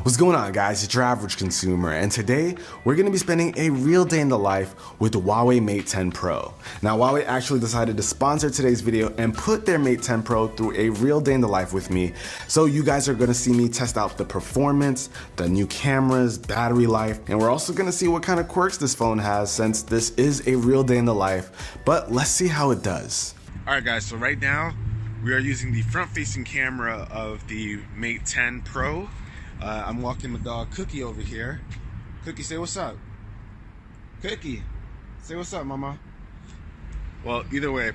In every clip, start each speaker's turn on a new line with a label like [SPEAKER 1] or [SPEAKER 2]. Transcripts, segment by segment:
[SPEAKER 1] What's going on, guys? It's your average consumer, and today we're going to be spending a real day in the life with the Huawei Mate 10 Pro. Now, Huawei actually decided to sponsor today's video and put their Mate 10 Pro through a real day in the life with me. So you guys are going to see me test out the performance, the new cameras, battery life, and we're also going to see what kind of quirks this phone has since this is a real day in the life. But let's see how it does. All right, guys, so right now we are using the front-facing camera of the Mate 10 Pro. I'm walking my dog Cookie over here. Cookie, say what's up. Cookie, say what's up, mama. Well, either way,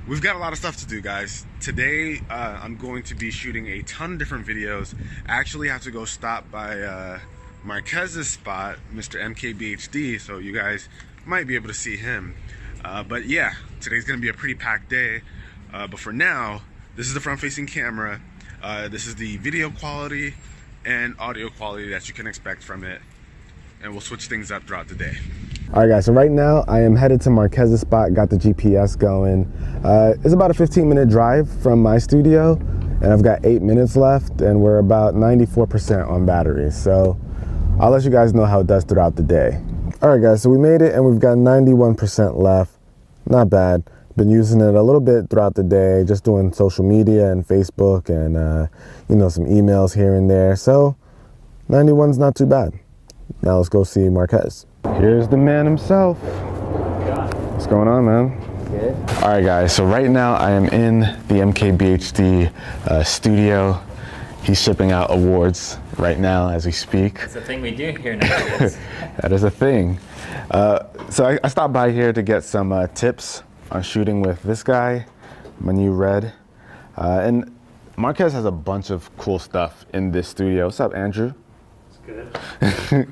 [SPEAKER 1] we've got a lot of stuff to do, guys. Today, I'm going to be shooting a ton of different videos. I actually have to go stop by Marques' spot, Mr. MKBHD, so you guys might be able to see him. But yeah, today's gonna be a pretty packed day. But for now, this is the front-facing camera. This is the video quality and audio quality that you can expect from it, and we'll switch things up throughout the day. All right, guys, so right now I am headed to Marques' spot, got the GPS going. It's about a 15-minute drive from my studio, and I've got 8 minutes left, and we're about 94% on battery, so I'll let you guys know how it does throughout the day. All right, guys, so we made it, and we've got 91% left. Not bad. Been using it a little bit throughout the day, just doing social media and Facebook and you know, some emails here and there. So 91's not too bad. Now let's go see Marques. Here's the man himself. What's going on, man?
[SPEAKER 2] Good.
[SPEAKER 1] All right, guys, so right now I am in the MKBHD studio. He's shipping out awards right now as we speak.
[SPEAKER 2] It's a thing we do here nowadays.
[SPEAKER 1] That is a thing. So I stopped by here to get some tips on shooting with this guy, my new Red. And Marques has a bunch of cool stuff in this studio. What's up, Andrew?
[SPEAKER 2] It's good.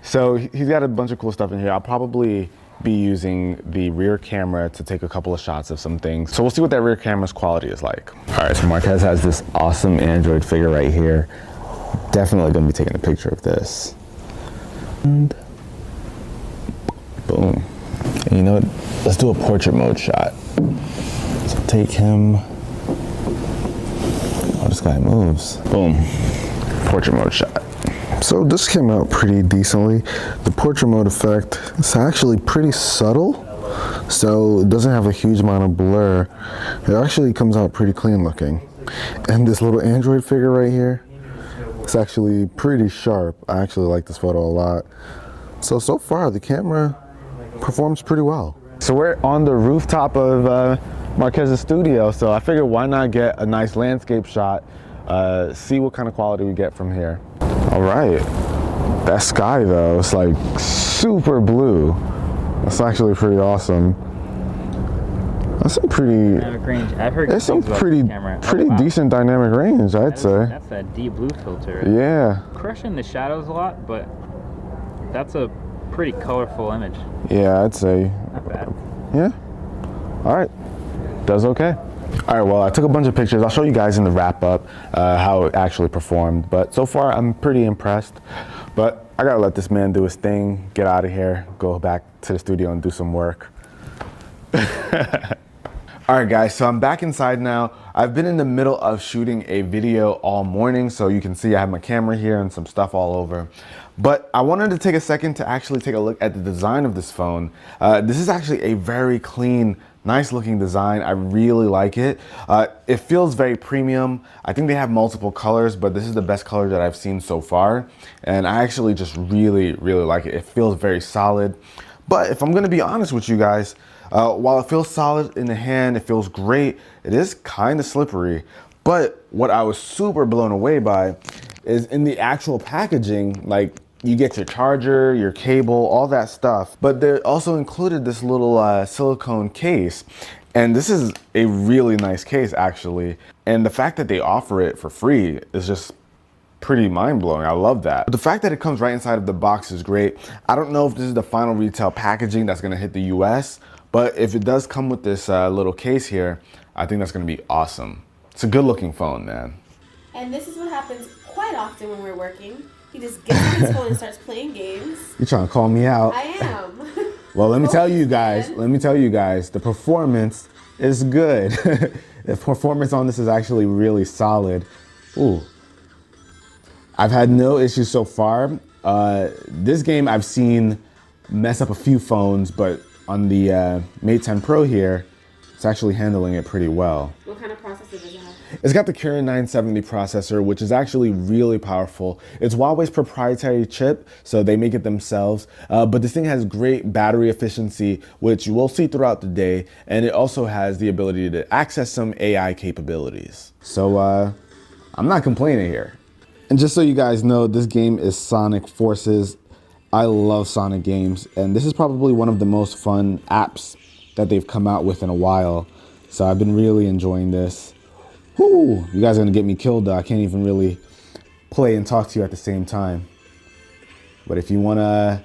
[SPEAKER 1] So he's got a bunch of cool stuff in here. I'll probably be using the rear camera to take a couple of shots of some things. So we'll see what that rear camera's quality is like. All right, so Marques has this awesome Android figure right here. Definitely gonna be taking a picture of this. And boom. And you know what? Let's do a portrait mode shot. So take him. Oh, this guy moves. Boom. Portrait mode shot. So this came out pretty decently. The portrait mode effect is actually pretty subtle. So it doesn't have a huge amount of blur. It actually comes out pretty clean looking. And this little Android figure right here, it's actually pretty sharp. I actually like this photo a lot. So far the camera performs pretty well. So we're on the rooftop of Marques' studio, so I figured why not get a nice landscape shot, see what kind of quality we get from here. All right, that sky though, it's like super blue. That's actually pretty awesome. That's some pretty
[SPEAKER 2] dynamic range. I've heard
[SPEAKER 1] that's some pretty decent dynamic range, I'd say.
[SPEAKER 2] That's that deep blue filter.
[SPEAKER 1] Yeah.
[SPEAKER 2] Crushing the shadows a lot, but that's a pretty colorful image.
[SPEAKER 1] Yeah, I'd say.
[SPEAKER 2] Not bad.
[SPEAKER 1] Yeah. All right. Does okay. All right, well, I took a bunch of pictures. I'll show you guys in the wrap up how it actually performed. But so far, I'm pretty impressed. But I gotta let this man do his thing, get out of here, go back to the studio and do some work. All right, guys, so I'm back inside now. I've been in the middle of shooting a video all morning, so you can see I have my camera here and some stuff all over. But I wanted to take a second to actually take a look at the design of this phone. This is actually a very clean, nice looking design. I really like it. It feels very premium. I think they have multiple colors, but this is the best color that I've seen so far. And I actually just really, really like it. It feels very solid. But if I'm gonna be honest with you guys, while it feels solid in the hand, it feels great, it is kind of slippery. But what I was super blown away by is in the actual packaging, like you get your charger, your cable, all that stuff. But they also included this little silicone case. And this is a really nice case, actually. And the fact that they offer it for free is just pretty mind-blowing. I love that. But the fact that it comes right inside of the box is great. I don't know if this is the final retail packaging that's gonna hit the US, but if it does come with this little case here, I think that's gonna be awesome. It's a good looking phone, man.
[SPEAKER 3] And this is what happens quite often when we're working. He just gets on his phone and starts playing games.
[SPEAKER 1] You're trying to call me out.
[SPEAKER 3] I am.
[SPEAKER 1] Well, let me tell you guys, the performance is good. The performance on this is actually really solid. Ooh. I've had no issues so far. This game I've seen mess up a few phones, but on the Mate 10 Pro here, it's actually handling it pretty well.
[SPEAKER 3] What kind of processor does it have?
[SPEAKER 1] It's got the Kirin 970 processor, which is actually really powerful. It's Huawei's proprietary chip, so they make it themselves. But this thing has great battery efficiency, which you will see throughout the day. And it also has the ability to access some AI capabilities. So I'm not complaining here. And just so you guys know, this game is Sonic Forces. I love Sonic games, and this is probably one of the most fun apps that they've come out with in a while. So I've been really enjoying this. Whoo, you guys are gonna get me killed though. I can't even really play and talk to you at the same time. But if you wanna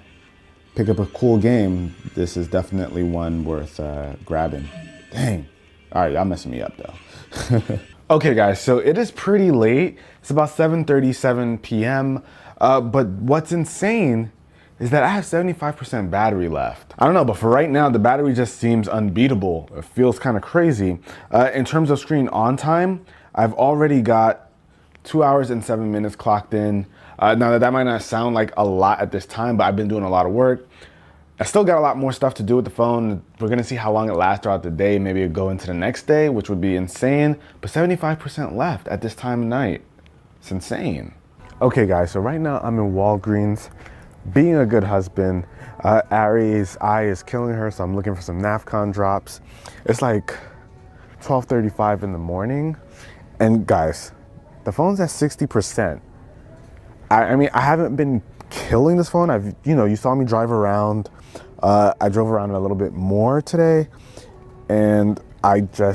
[SPEAKER 1] pick up a cool game, this is definitely one worth grabbing. Dang. All right, y'all messing me up though. Okay guys, so it is pretty late. It's about 7:37 p.m. But what's insane is that I have 75% battery left. I don't know, but for right now, the battery just seems unbeatable. It feels kind of crazy. In terms of screen on time, I've already got 2 hours and 7 minutes clocked in. Now that might not sound like a lot at this time, but I've been doing a lot of work. I still got a lot more stuff to do with the phone. We're gonna see how long it lasts throughout the day. Maybe it'll go into the next day, which would be insane. But 75% left at this time of night. It's insane. Okay guys, so right now I'm in Walgreens. Being a good husband, Ari's eye is killing her, so I'm looking for some NAFCON drops. It's like 12:35 in the morning. And guys, the phone's at 60%. I mean, I haven't been killing this phone. You saw me drive around. I drove around a little bit more today, and it's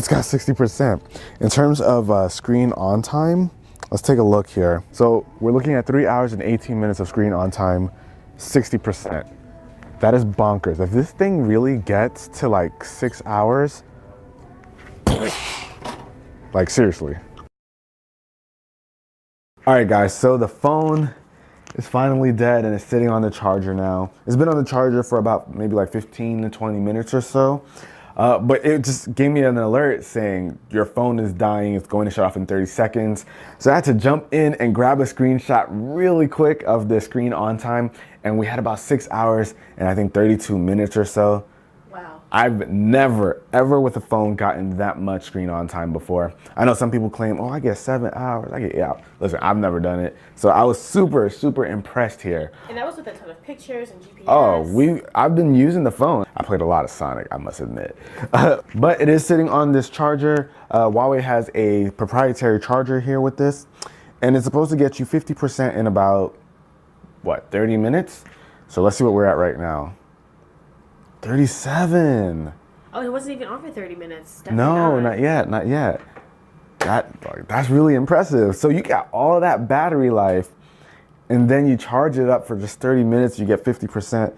[SPEAKER 1] got 60%. In terms of screen on time, let's take a look here. So we're looking at 3 hours and 18 minutes of screen on time, 60%. That is bonkers. If this thing really gets to like 6 hours, like seriously. All right guys, so the phone is finally dead and it's sitting on the charger now. It's been on the charger for about maybe like 15 to 20 minutes or so. But it just gave me an alert saying your phone is dying, it's going to shut off in 30 seconds. So I had to jump in and grab a screenshot really quick of the screen on time, and we had about 6 hours and I think 32 minutes or so.
[SPEAKER 3] Wow.
[SPEAKER 1] I've never, ever with a phone gotten that much screen on time before. I know some people claim, oh, I get 7 hours, I get 8 hours. Listen, I've never done it. So I was super, super impressed here.
[SPEAKER 3] And that was with a ton of pictures and GPS.
[SPEAKER 1] Oh, I've been using the phone. I played a lot of Sonic, I must admit. But it is sitting on this charger. Huawei has a proprietary charger here with this, and it's supposed to get you 50% in about, what, 30 minutes? So let's see what we're at right now. 37.
[SPEAKER 3] Oh, it wasn't even on for 30 minutes.
[SPEAKER 1] No, not yet, not yet. That's really impressive. So you got all of that battery life, and then you charge it up for just 30 minutes, you get 50%.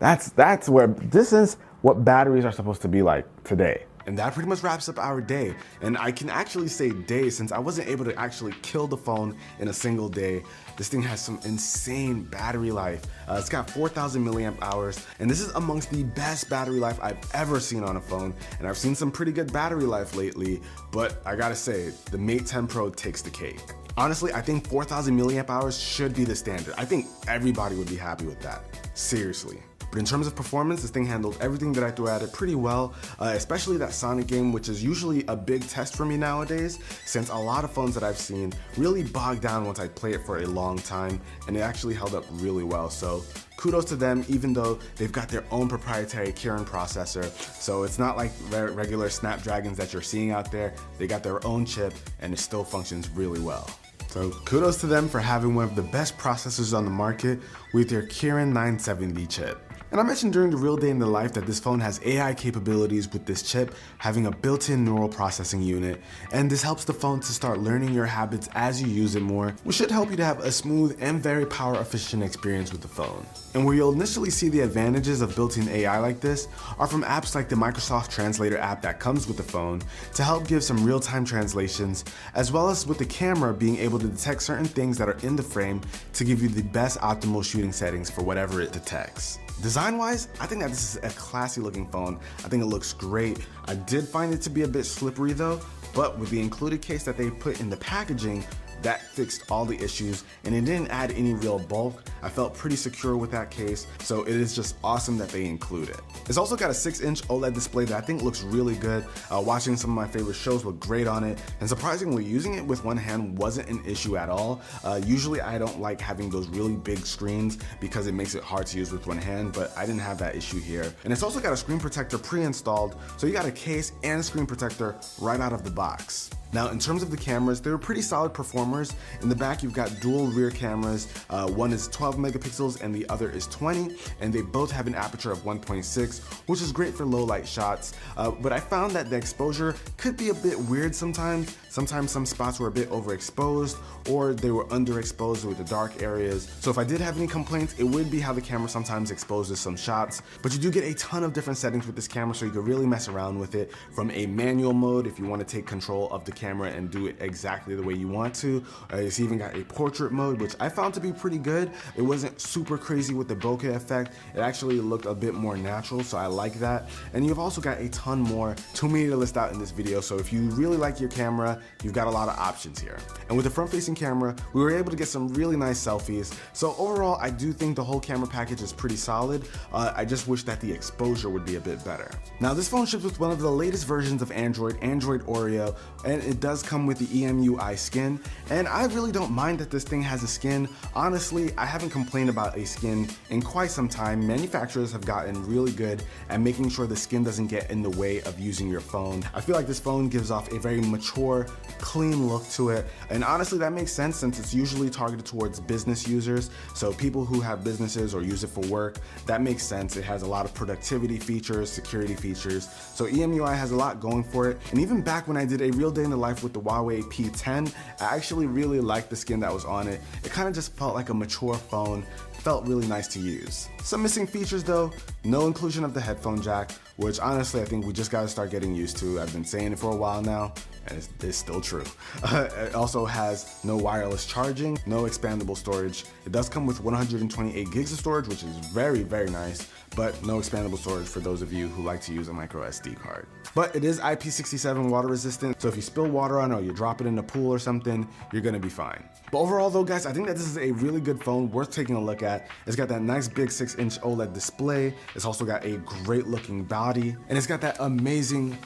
[SPEAKER 1] This is what batteries are supposed to be like today. And that pretty much wraps up our day. And I can actually say day since I wasn't able to actually kill the phone in a single day. This thing has some insane battery life. It's got 4,000 milliamp hours, and this is amongst the best battery life I've ever seen on a phone. And I've seen some pretty good battery life lately, but I gotta say, the Mate 10 Pro takes the cake. Honestly, I think 4,000 milliamp hours should be the standard. I think everybody would be happy with that. Seriously. But in terms of performance, this thing handled everything that I threw at it pretty well, especially that Sonic game, which is usually a big test for me nowadays, since a lot of phones that I've seen really bog down once I play it for a long time, and it actually held up really well. So kudos to them, even though they've got their own proprietary Kirin processor. So it's not like regular Snapdragons that you're seeing out there. They got their own chip, and it still functions really well. So kudos to them for having one of the best processors on the market with their Kirin 970 chip. And I mentioned during the real day in the life that this phone has AI capabilities with this chip having a built-in neural processing unit, and this helps the phone to start learning your habits as you use it more, which should help you to have a smooth and very power efficient experience with the phone. And where you'll initially see the advantages of built-in AI like this are from apps like the Microsoft Translator app that comes with the phone to help give some real-time translations, as well as with the camera being able to detect certain things that are in the frame to give you the best optimal shooting settings for whatever it detects. Design-wise, I think that this is a classy looking phone. I think it looks great. I did find it to be a bit slippery though, but with the included case that they put in the packaging, that fixed all the issues and it didn't add any real bulk. I felt pretty secure with that case, so it is just awesome that they include it. It's also got a 6-inch OLED display that I think looks really good. Watching some of my favorite shows look great on it, and surprisingly, using it with one hand wasn't an issue at all. Usually I don't like having those really big screens because it makes it hard to use with one hand, but I didn't have that issue here. And it's also got a screen protector pre-installed, so you got a case and a screen protector right out of the box. Now, in terms of the cameras, they were pretty solid performers. In the back, you've got dual rear cameras. One is 12 megapixels and the other is 20, and they both have an aperture of 1.6, which is great for low light shots. But I found that the exposure could be a bit weird sometimes. Sometimes some spots were a bit overexposed or they were underexposed with the dark areas. So if I did have any complaints, it would be how the camera sometimes exposes some shots. But you do get a ton of different settings with this camera, so you can really mess around with it, from a manual mode if you want to take control of the camera and do it exactly the way you want to. It's even got a portrait mode, which I found to be pretty good. It wasn't super crazy with the bokeh effect. It actually looked a bit more natural, so I like that. And you've also got a ton more, too many to list out in this video. So if you really like your camera, you've got a lot of options here. And with the front-facing camera, we were able to get some really nice selfies. So overall, I do think the whole camera package is pretty solid. I just wish that the exposure would be a bit better. Now, this phone ships with one of the latest versions of Android Oreo, and it does come with the EMUI skin. And I really don't mind that this thing has a skin. Honestly, I haven't complained about a skin in quite some time. Manufacturers have gotten really good at making sure the skin doesn't get in the way of using your phone. I feel like this phone gives off a very mature, clean look to it. And honestly, that makes sense since it's usually targeted towards business users. So people who have businesses or use it for work, that makes sense. It has a lot of productivity features, security features. So EMUI has a lot going for it. And even back when I did a real day in the life with the Huawei P10, I actually really liked the skin that was on it. It kind of just felt like a mature phone. Felt really nice to use. Some missing features though, no inclusion of the headphone jack, which honestly I think we just gotta start getting used to. I've been saying it for a while now, and it's still true. It also has no wireless charging, no expandable storage. It does come with 128 gigs of storage, which is very, very nice, but no expandable storage for those of you who like to use a micro SD card. But it is IP67 water resistant, so if you spill water on it or you drop it in a pool or something, you're gonna be fine. But overall though, guys, I think that this is a really good phone worth taking a look at. It's got that nice big 6-inch OLED display. It's also got a great looking body, and it's got that amazing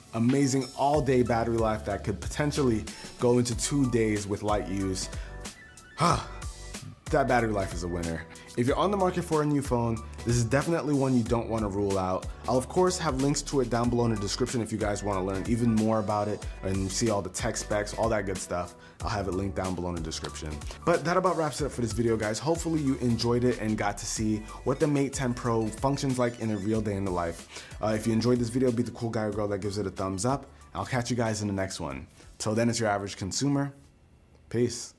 [SPEAKER 1] all day battery life that could potentially go into 2 days with light use. That battery life is a winner. If you're on the market for a new phone, this is definitely one you don't want to rule out. I'll of course have links to it down below in the description if you guys want to learn even more about it and see all the tech specs, all that good stuff. I'll have it linked down below in the description. But that about wraps it up for this video, guys. Hopefully you enjoyed it and got to see what the Mate 10 Pro functions like in a real day in the life. If you enjoyed this video, be the cool guy or girl that gives it a thumbs up. I'll catch you guys in the next one. Till then, it's your average consumer. Peace.